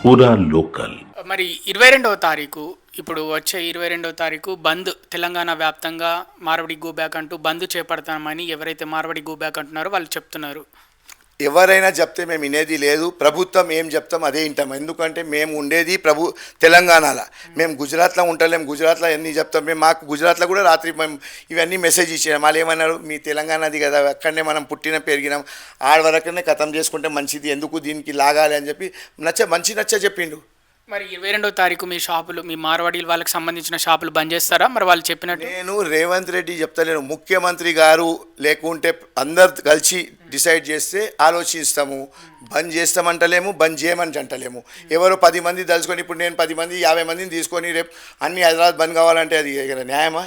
పూరా లోకల్. మరి 22వ తారీఖు ఇప్పుడు వచ్చే 22వ తారీఖు బంద్ తెలంగాణ వ్యాప్తంగా మార్వడి గో బ్యాక్ అంటూ బంద్ చేపడతామని ఎవరైతే మార్వడి గో బ్యాక్ అంటున్నారో వాళ్ళు చెప్తున్నారు. ఎవరైనా చెప్తే మేము వినేది లేదు. ప్రభుత్వం ఏం చెప్తాం అదే వింటాం. ఎందుకంటే మేము ఉండేది తెలంగాణలో. మేము గుజరాత్లో ఉంటలేం. గుజరాత్లో ఎన్ని చెప్తాం మేము. మాకు గుజరాత్లో కూడా రాత్రి మేము ఇవన్నీ మెసేజ్ ఇచ్చాం. వాళ్ళు ఏమన్నారు, మీ తెలంగాణది కదా, అక్కడనే మనం పుట్టిన పెరిగినాం, ఆడ వరకునే ఖతం చేసుకుంటే మంచిది, ఎందుకు దీనికి లాగాలి అని చెప్పి నచ్చ చెప్పిండు. మరి 22వ తారీఖు మీ షాపులు, మీ మార్వాడి వాళ్ళకి సంబంధించిన షాపులు బంద్ చేస్తారా? మరి వాళ్ళు చెప్పినట్టు నేను రేవంత్ రెడ్డి చెప్తలేను, ముఖ్యమంత్రి గారు లేకుంటే అందరు కలిసి డిసైడ్ చేస్తే ఆలోచిస్తాము. బంద్ చేస్తామంటలేము, బంద్ చేయమని అంటలేము. ఎవరో 10 మంది తలుచుకొని, ఇప్పుడు నేను 10 మంది 50 మందిని తీసుకొని రేపు అన్ని హైదరాబాద్ బంద్ కావాలంటే అది న్యాయమా?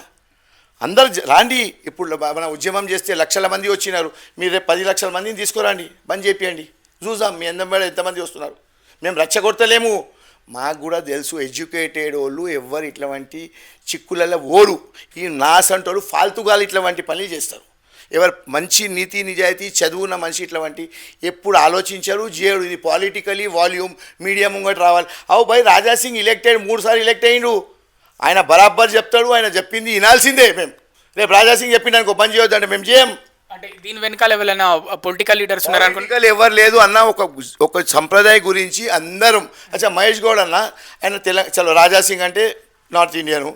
అందరు రాండి. ఇప్పుడు మన ఉద్యమం చేస్తే లక్షల మంది వచ్చినారు. మీరు రేపు 10 లక్షల మందిని తీసుకురండి, బంద్ చేపియండి, చూద్దాం మీ ఎంతమంది వస్తున్నారు. మేము రెచ్చగొడతలేము. మాకు కూడా తెలుసు, ఎడ్యుకేటెడ్ వాళ్ళు ఎవ్వరు ఇట్లాంటి చిక్కులలో ఓరు. ఈ నాసంటోళ్ళు ఫాల్తుగాలు ఇట్లాంటి పనులు చేస్తారు. ఎవరు మంచి నీతి నిజాయితీ చదువున్న మనిషి ఇట్లాంటి ఎప్పుడు ఆలోచించారు చేయడు. ఇది పాలిటికలీ వాల్యూమ్ మీడియా ముంగట రావాలి. భయ్ రాజాసింగ్ ఎలక్టెడ్ 3 సార్లు ఎలక్ట్ అయ్యిండు. ఆయన బరాబర్ చెప్తాడు, ఆయన చెప్పింది వినాల్సిందే. మేము రేపు రాజాసింగ్ చెప్పిండు అనుకో బంద్ చేయొద్దు అంటే మేము చేయం. అంటే దీని వెనకాల ఎవరైనా పొలిటికల్ లీడర్స్ ఉన్నారు? పొలిటికల్ ఎవరు లేదు అన్న. ఒక సంప్రదాయ గురించి అందరం. అచ్చా మహేష్ గౌడ్ అన్న, ఆయన చలో రాజాసింగ్ అంటే నార్త్ ఇండియను,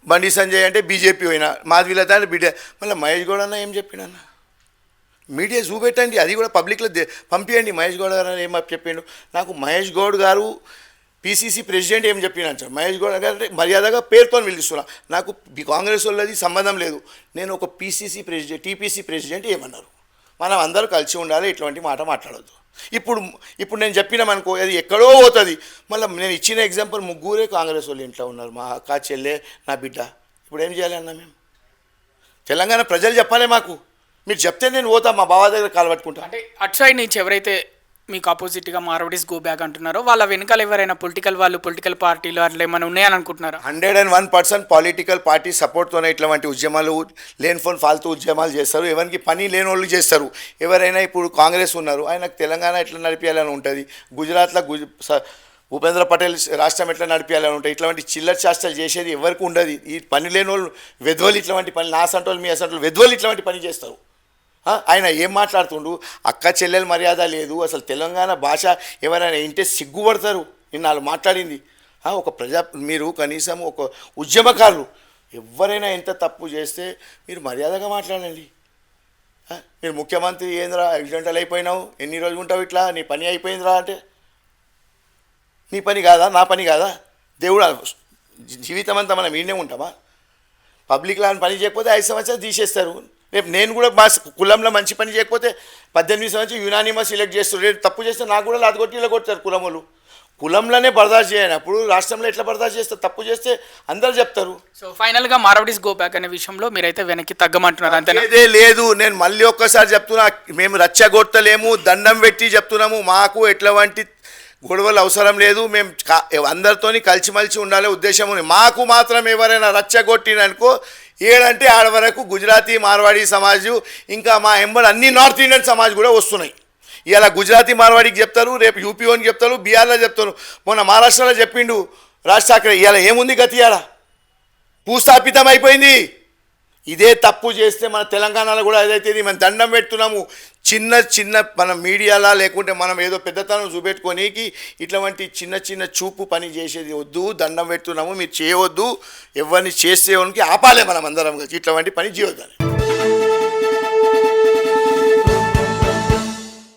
బండి సంజయ్ అంటే బీజేపీ అయినా, మాధవీలత అంటే బిడ్డ. మళ్ళీ మహేష్ గౌడ్ అన్న ఏం చెప్పిండన్న? మీడియా చూపెట్టండి, అది కూడా పబ్లిక్లో పంపించండి. మహేష్ గౌడ్ గారు ఏం చెప్పిండు? నాకు మహేష్ గౌడ్ గారు పీసీసీ ప్రెసిడెంట్ ఏం చెప్పిన మహేష్ గౌడ్ గారు మర్యాదగా పేరుతో పిలుస్తున్నా. నాకు కాంగ్రెస్ వాళ్ళది సంబంధం లేదు. నేను ఒక పీసీసీ ప్రెసిడెంట్, టీపీసీ ప్రెసిడెంట్ ఏమన్నారు? మనం అందరూ కలిసి ఉండాలి, ఇటువంటి మాట మాట్లాడద్దు. ఇప్పుడు నేను చెప్పినామనుకో అది ఎక్కడో పోతుంది. మళ్ళీ నేను ఇచ్చిన ఎగ్జాంపుల్ 3 కాంగ్రెస్ వాళ్ళు ఇంట్లో ఉన్నారు, మా అక్క చెల్లె నా బిడ్డ. ఇప్పుడు ఏం చేయాలి అన్న? మేము తెలంగాణ ప్రజలు చెప్పాలి మాకు. మీరు చెప్తే నేను పోతా, మా బావ దగ్గర కాలు పట్టుకుంటా. అంటే అటు సైడ్ నుంచి ఎవరైతే మీకు ఆపోజిట్గా మార్వడీస్ గో బ్యాక్ అంటున్నారో వాళ్ళ వెనకాల ఎవరైనా పొలిటికల్ వాళ్ళు, పొలిటికల్ పార్టీలు అట్లా ఏమైనా ఉన్నాయని అనుకుంటున్నారా? 101% పొలిటికల్ పార్టీ సపోర్ట్తోనే ఇట్లాంటి ఉద్యమాలు, లేని ఫోన్ ఫాల్తూ ఉద్యమాలు చేస్తారు. ఎవరికి పని లేని వాళ్ళు చేస్తారు. ఎవరైనా ఇప్పుడు కాంగ్రెస్ ఉన్నారు, ఆయనకు తెలంగాణ ఎట్లా నడిపించాలని ఉంటుంది, గుజరాత్లో భూపేంద్ర పటేల్ రాష్ట్రం ఎట్లా నడిపించాలని ఉంటుంది. ఇట్లాంటి చిల్లర చేష్టలు చేసేది ఎవరికి ఉండదు. ఈ పని లేని వాళ్ళు వెధవలు ఇట్లాంటి పని, నా అసంటోళ్ళు మీ అసంటోళ్ళు వెధవలు ఇట్లాంటి పని చేస్తారు. ఆయన ఏం మాట్లాడుతుండు? అక్క చెల్లెల మర్యాద లేదు. అసలు తెలంగాణ భాష ఎవరైనా వింటే సిగ్గుపడతారు. నిన్న వాళ్ళు మాట్లాడింది ఒక మీరు కనీసం ఒక ఉద్యమకారులు ఎవరైనా ఎంత తప్పు చేస్తే మీరు మర్యాదగా మాట్లాడండి. మీరు ముఖ్యమంత్రి ఏంద్రా 5 గంటలు అయిపోయినావు, ఎన్ని రోజులు ఉంటావు ఇట్లా, నీ పని అయిపోయిందిరా అంటే నీ పని కాదా? నా పని కాదా? దేవుడు జీవితం అంతా మనం ఈయనే ఉంటామా? పబ్లిక్లో పని చేయకపోతే 5 సంవత్సరాలు తీసేస్తారు. రేపు నేను కూడా మా కులంలో మంచి పని చేయకపోతే 18 సంవత్సరాలు యునానిమస్ సెలెక్ట్ చేస్తారు. రేపు తప్పు చేస్తే నాకు కూడా లాదగొట్టి ఇలా కొడతారు కులములు. కులంలోనే బర్దాష్ చేయనప్పుడు రాష్ట్రంలో ఎట్లా బర్దాష్ చేస్తారు? తప్పు చేస్తే అందరు చెప్తారు. సో ఫైనల్గా మార్వడీస్ గో బ్యాక్ అనే విషయంలో మీరైతే వెనక్కి తగ్గమంటున్నారు అంతే? అదే లేదు, నేను మళ్ళీ ఒక్కసారి చెప్తున్నా, మేము రచ్చగొట్టలేము, దండం పెట్టి చెప్తున్నాము. మాకు ఎట్లాంటి గొడవలు అవసరం లేదు. మేము అందరితోని కలిసిమలిసి ఉండాలనే ఉద్దేశం ఉంది. మాకు మాత్రం ఎవరైనా రచ్చగొట్టిననుకో ఏడంటే ఆడ వరకు గుజరాతీ మార్వాడీ సమాజు, ఇంకా మా ఎంబడి అన్ని నార్త్ ఇండియన్ సమాజ్ కూడా వస్తున్నాయి. ఇలా గుజరాతీ మార్వాడీకి చెప్తారు, రేపు యూపీఓని చెప్తారు, బీహార్లో చెప్తారు, మొన్న మహారాష్ట్రలో చెప్పిండు రాజ్ ఠాక్రే. ఇలా ఏముంది గతి? ఇలా భూస్థాపితం అయిపోయింది. ఇదే తప్పు చేస్తే మన తెలంగాణలో కూడా ఏదైతే మనం దండం పెడుతున్నాము. చిన్న మన మీడియాలా లేకుంటే మనం ఏదో పెద్దతనం చూపెట్టుకోనికి ఇట్లాంటి చిన్న చూపు పని చేసేది వద్దు. దండం పెడుతున్నాము, మీరు చేయవద్దు. ఎవరిని చేసేవానికి ఆపాలే మనం అందరం ఇట్లాంటి పని చేయొద్దని.